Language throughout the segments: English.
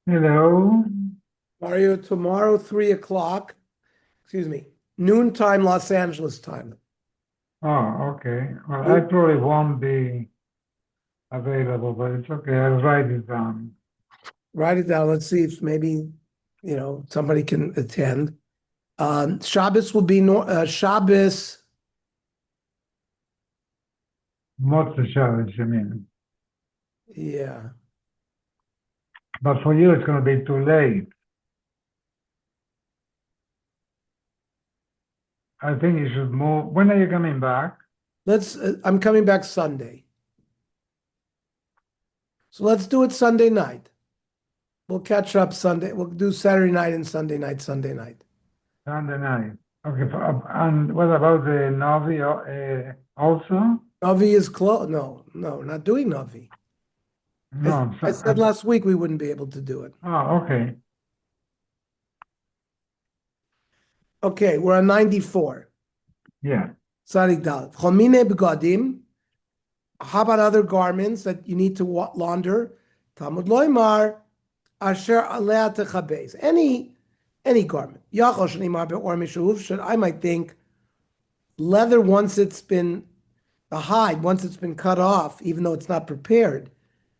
Hello. Mario, tomorrow, 3 o'clock, excuse me, noontime Los Angeles time. Oh, okay. Well, I You probably won't be available, but it's okay. I'll write it down. write it down. Let's see if maybe, somebody can attend. Shabbos will be Shabbos. Motzei Shabbos, you mean. Yeah. But for you, it's going to be too late. I think you should move. When are you coming back? I'm coming back Sunday. So let's do it Sunday night. We'll catch up Sunday. We'll do Saturday night and Sunday night, Sunday night. Sunday night. Okay. And what about the Novi also? Navi is close. No, no, we're not doing Navi. I, No. I said last week we wouldn't be able to do it. Oh, okay. Okay, we're on 94. Yeah. Sarik Dal. Chomine begadim. How about other garments that you need to launder? Talmud loymar asher alea techabes. Any garment. Yachol shnimar be'or mishuv. Should I might think leather once it's been the hide once it's been cut off, even though it's not prepared.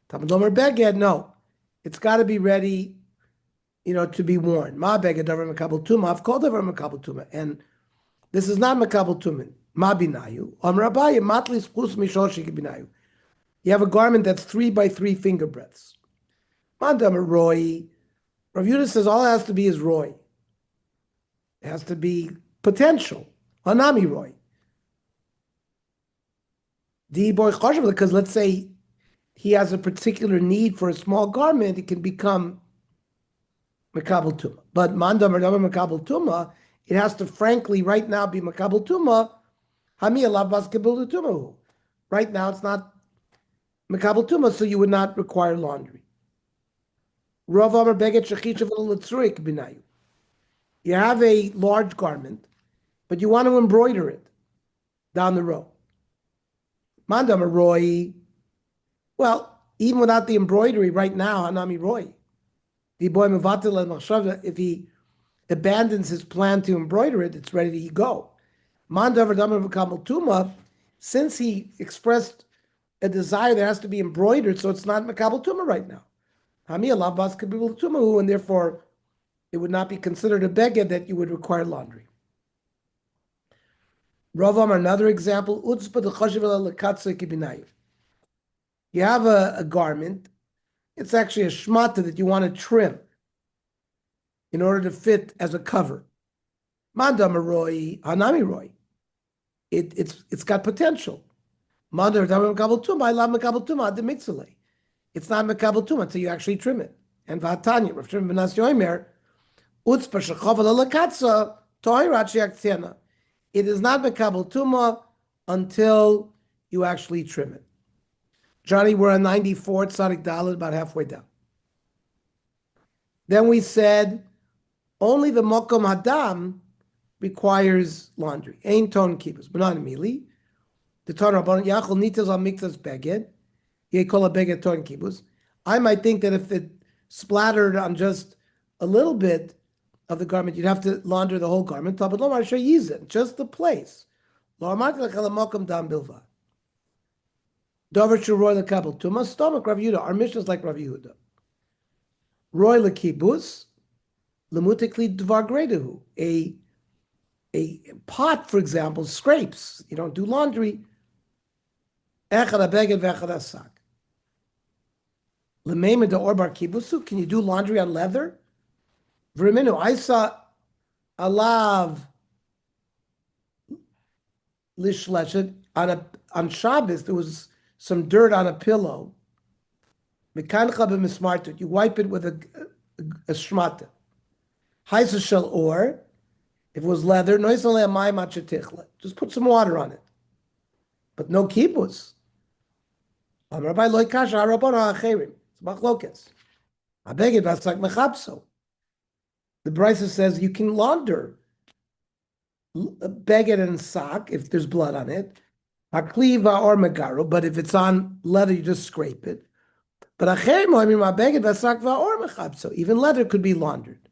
Talmud loymar beged. No, it's got to be ready. To be worn. Ma beged davar mekabel tuma. I've called davar mekabel tuma, and this is not mekabel tumin. Ma binayu. Amrabaye matli spus mishol shikibinayu. You have a garment that's 3 by 3 finger breadths. Mandam Roy. Rav Yudah says all it has to be is Roy. It has to be potential. Hanami Roy. The boy because let's say he has a particular need for a small garment, it can become Makabal Tuma. But Mandam or Makabal Tuma, it has to frankly right now be Makabal Tuma. Hami Alabas Kabul Tuma. Right now it's not Makabal Tuma, so you would not require laundry. You have a large garment, but you want to embroider it down the row. Mandam Roy. Well, even without the embroidery right now, Hanami Roy. If he abandons his plan to embroider it, it's ready to go. Since he expressed a desire that has to be embroidered, so it's not Makabal Tuma right now. And therefore it would not be considered a beged that you would require laundry. Ravam, another example, you have a garment, it's actually a shmata that you want to trim in order to fit as a cover. Mandam roy, hanami roy. It's got potential. Mandam mekabel tuma, I love mekabel tuma, the mitzvah. It's not mekabel tuma until you actually trim it. And v'hatanya, Rav Shimon ben Yomer, utzpa shechaval alakatza, toirat sheyaktena. It is not mekabel tuma until you actually trim it. Johnny, we're on 94, Tzadik Dalet, about halfway down. Then we said only the Mokom Hadam requires laundry. Ain ton kibbutz, but not immediately. The ton rabbanon yachol nitas al miktas beged. Ye kol a beged ton kibbutz. I might think that if it splattered on just a little bit of the garment, you'd have to launder the whole garment. But lo mar sheyizin, just the place. Lo amart lechel mokom dam bilva. Dover shuroy lekabel tuma stomach Rav Yehuda. Our mission is like Rav Yehuda. Roy lekibus lemutikli dvar gredahu. A pot, for example, scrapes. You don't do laundry. Echad abeged v'echad asak. Lemema de orbar kibusu. Can you do laundry on leather? V'riminu. I saw alav lishleshet on Shabbos. There was some dirt on a pillow. Mekancha b'mismartut. You wipe it with a shmata. Haisa shel or. If it was leather, just put some water on it. But no kibbutz. The Brisa says you can launder beged and sock if there's blood on it. Hakliva or megaru, but if it's on leather, you just scrape it. But so even leather could be laundered.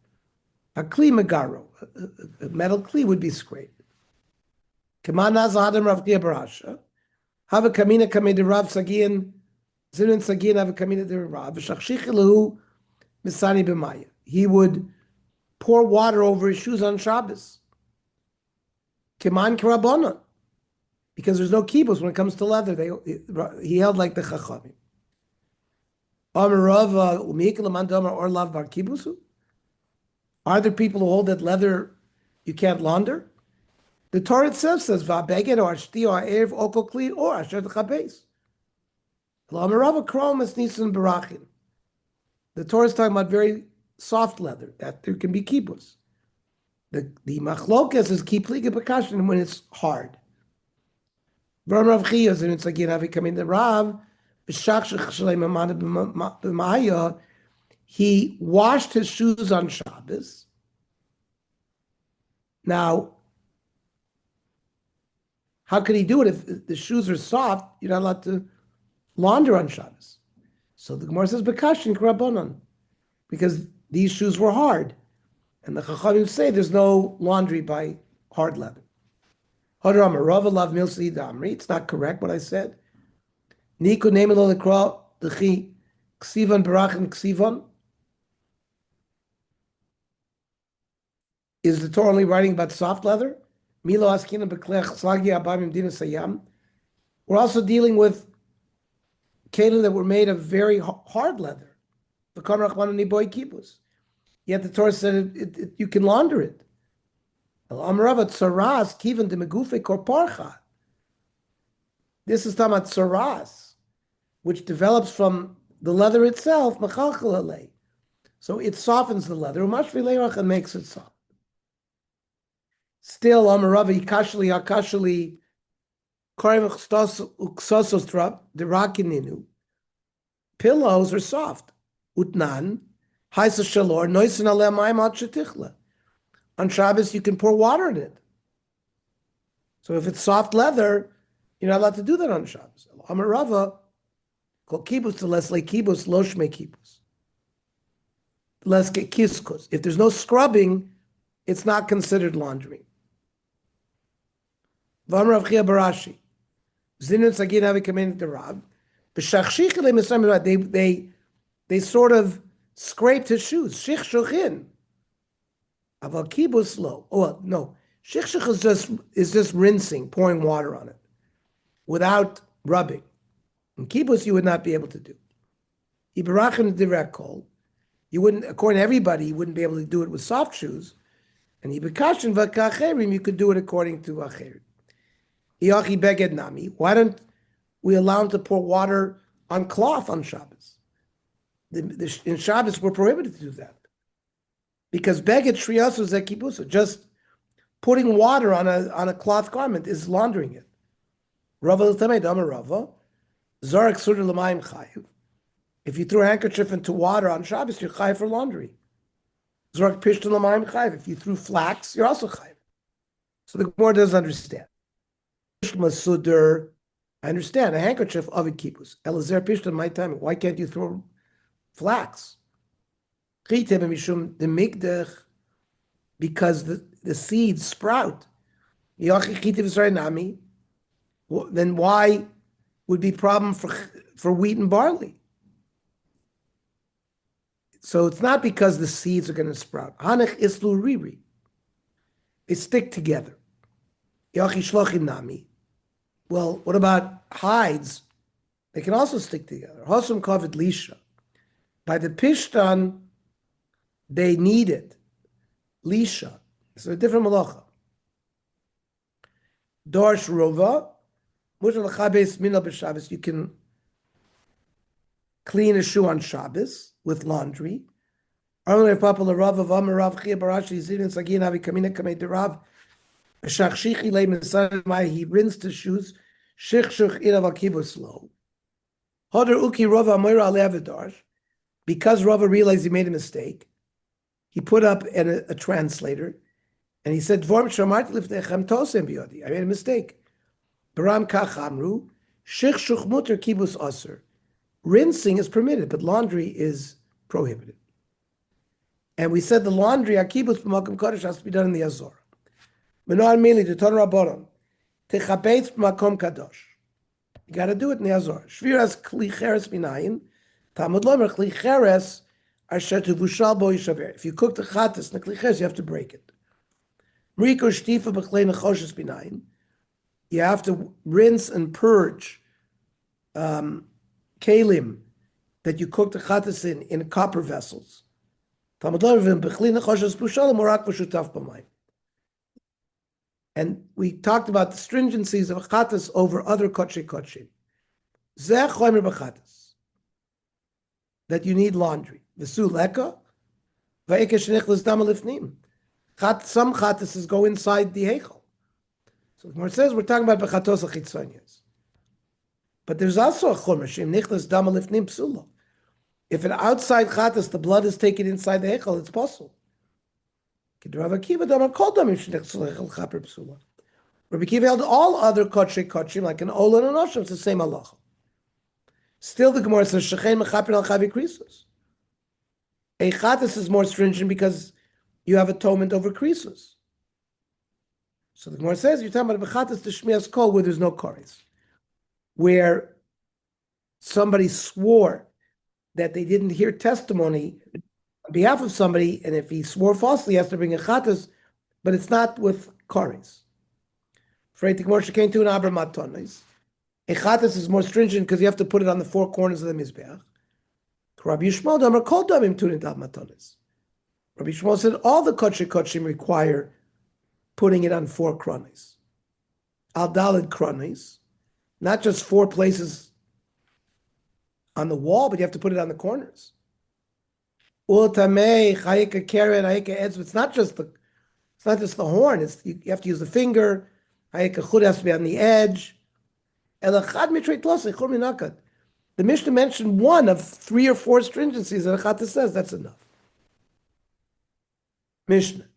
A kli megaro, a metal kli would be scraped. Kamanaz adam Rav Chia barasha. Have a kamina kamid Rav Sagian, Zirin Sagian have a kamina de Rav. Shachshichilahu misani b'maya. He would pour water over his shoes on Shabbos. Keman karabona. Because there's no kibbutz when it comes to leather. He held like the chachamim. Are there people who hold that leather you can't launder? The Torah itself says va'beged or shti or erev oko kli or asher t'chabes. L'amarava krom es nisan barachin. The Torah is talking about very soft leather that there can be kibbutz. The machlokas is kipli gebakashin when it's hard. V'ram Rav Chia and it's again having come in the Rav. He washed his shoes on Shabbos. Now, how could he do it if the shoes are soft? You're not allowed to launder on Shabbos. So the Gemara says, "Bekashin k'rabanan," because these shoes were hard, and the Chachamim say there's no laundry by hard leather. It's not correct what I said. Niku nemelo lekra dechi ksivan barachin ksivan. Is the Torah only writing about soft leather? Milo askina beklech slagi abamim dina sayam. We're also dealing with kelim that were made of very hard leather. Yet the Torah said you can launder it. This is talking about saras, which develops from the leather itself, so it softens the leather, and makes it soft. Still, Amarava Ikashli Hakashli pillows are soft. Utnan, Haisa Shalor, Noisin Alem Maimat Shetichla. On Shabbos, you can pour water in it. So if it's soft leather, you're not allowed to do that on Shabbos. Amarava, called kibbutz to lesle kibbutz, loshme kibbutz. Leske kiskus. If there's no scrubbing, it's not considered laundering. Vam Rav Chia barashi. Zinun sagin havi kamen the Rav. They sort of scraped his shoes. Shich shochin. Aval kibbutz lo. Oh no, shich is just rinsing, pouring water on it, without rubbing. In kibbutz, you would not be able to do. Ibarachim direct call. You wouldn't, according to everybody, you wouldn't be able to do it with soft shoes. And ibakashin v'kacherim, you could do it according to acherim. Iachi beged nami. Why don't we allow him to pour water on cloth on Shabbos? In Shabbos, we're prohibited to do that. Because beged shriyasu zekibusa, just putting water on a cloth garment is laundering it. Rava l'tamei damar Rava, zarak surah l'mayim chayiv. If you threw a handkerchief into water on Shabbos, you're chayiv for laundry. Zarak pishtan l'mayim chayiv. If you threw flax, you're also chayiv. So the Gemara doesn't understand. Masuder, I understand, a handkerchief of a kibbutz. Elazar pishtan my time. Why can't you throw flax? Because the seeds sprout. Then why would be problem for wheat and barley? So it's not because the seeds are going to sprout. Hanech islu riri. They stick together. Well, what about hides? They can also stick together. Hosum kovid lisha. By the pishtan, they need it. Lisha. It's a different malacha. Dorsh rova. You can clean a shoe on Shabbos with laundry. He rinsed his shoes. Because Rava realized he made a mistake, he put up a translator, and he said, I made a mistake. Baram kach amru, shich shuch muter kibus aser. rinsing is permitted, but laundry is prohibited. And we said the laundry, akibus b'makom kodesh, has to be done in the Azor. Menar mili, the Torah Rabbanon, techapetz b'makom kadosh. You got to do it in the Azor. Shviras kli cheres minayin, Talmud lomer kli cheres asher tuvushal bo yishaver. If you cook the chatas in the kli cheres, you have to break it. Mriko shtifa b'chlei nechoshes minayin. You have to rinse and purge kalim that you cook the chatas in copper vessels. And we talked about the stringencies of chatas over other kodshe kodshim. Zeh chomer b'chatas, that you need laundry. V'su leka, v'eke shenichlas dam lifnim. Some chatas go inside the heichal. So the Gemara says we're talking about b'chatos achitzonias. But there's also a chomer shem nichlas dam lifnim psula. If an outside chatas, the blood is taken inside the heichal, it's possible. Rabbi Akiva held all other kodshe like an ola and an osham, it's the same halacha. Still, the Gemara says shechein mechaper al chavi krisus. A chatas is more stringent because you have atonement over krisus. So the Gemara says you're talking about a chatas to shmias kol where there's no koris, where somebody swore that they didn't hear testimony on behalf of somebody, and if he swore falsely, he has to bring a chatas, but it's not with koris. A chatas is more stringent because you have to put it on the four corners of the mizbeach. Rabbi Yishmael said all the kodshe kodshim require putting it on four kronis. Al daled kronis, not just four places on the wall, but you have to put it on the corners. It's not just the horn. You have to use the finger. Hayek has to be on the edge. The Mishnah mentioned one of 3 or 4 stringencies that Achata says that's enough. Mishnah.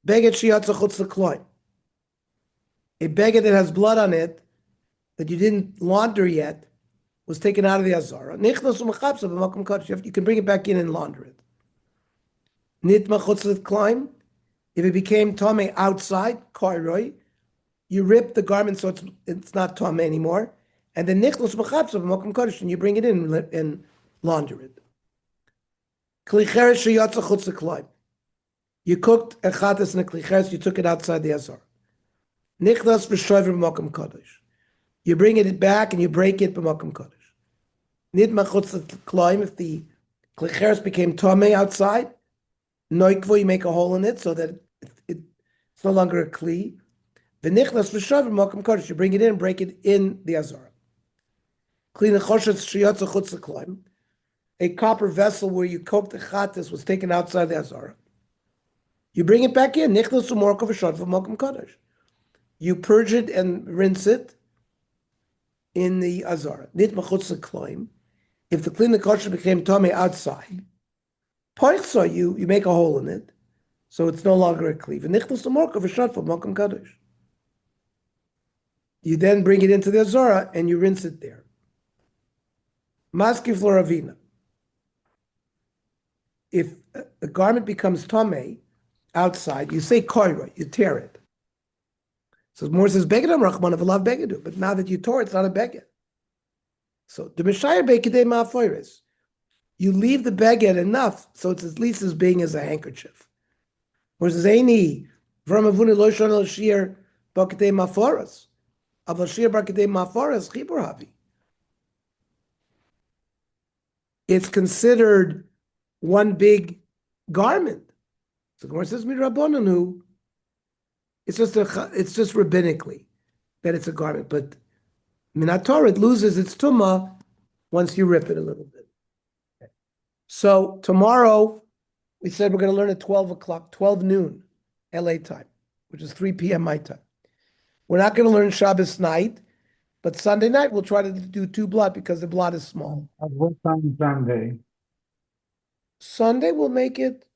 Beged shiyatza chutz l'kloim. A beged that has blood on it that you didn't launder yet was taken out of the Azara. You can bring it back in and launder it. Nitma chutz l'kloim. If it became tame outside, koiroi, you rip the garment so it's not tame anymore, and then nichlos mechabsa b'makom kodesh, and you bring it in and launder it. Klicheres sheyatza chutz l'kloim. You cooked a chatas and a klicheres, you took it outside the Azara. Nichlas v'shoiver b'makom kodesh. You bring it back and you break it b'makom kodesh. Nitma chutz l'kloim. If the klicheres became tame outside, noikvo, you make a hole in it so that it's no longer a kli. V'nichlas v'shover makom kodesh. You bring it in and break it in the Azara. Kli nechoshes shiyatza chutz l'kloim. A copper vessel where you cooked the chatas was taken outside the Azara. You bring it back in. Nichlas u'morko v'shover makom kodesh. You purge it and rinse it in the Azara. Nitma chutz l'kloim. If the kli nechoshes became tame outside, poichso, you make a hole in it, so it's no longer a kli. V'nichlas u'morko v'shover makom kodesh. You then bring it into the Azara and you rinse it there. Maski floravina. If a garment becomes tame outside, you say koira, you tear it. So more says begedam rachman v'lav begedu, but now that you tore it, it's not a beged. So the mishayir bekedei ma'afoiris. You leave the beged enough so it's at least as big as a handkerchief. Whereas Zaini, v'ramavuni lo shon el shir bekedei ma'aforis. It's considered one big garment. So Gemara says midrabbananu. It's just rabbinically that it's a garment, but minator it loses its tumah once you rip it a little bit. So tomorrow we said we're going to learn at 12 noon, LA time, which is 3 p.m. my time. We're not going to learn Shabbos night, but Sunday night we'll try to do 2 blot because the blot is small. At what time Sunday? Sunday we'll make it,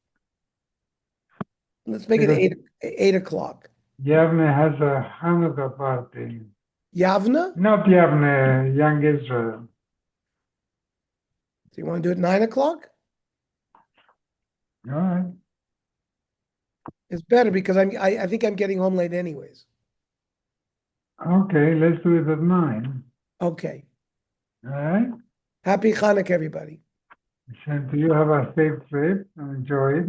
let's make it 8 o'clock. Yavne has a Hanukkah party. Yavna? Not Yavne, Young Israel. you want to do it 9 o'clock? All right. It's better because I think I'm getting home late anyways. Okay, let's do it at 9. Okay. All right. Happy Hanukkah, everybody. Same to you. Have a safe trip and enjoy it.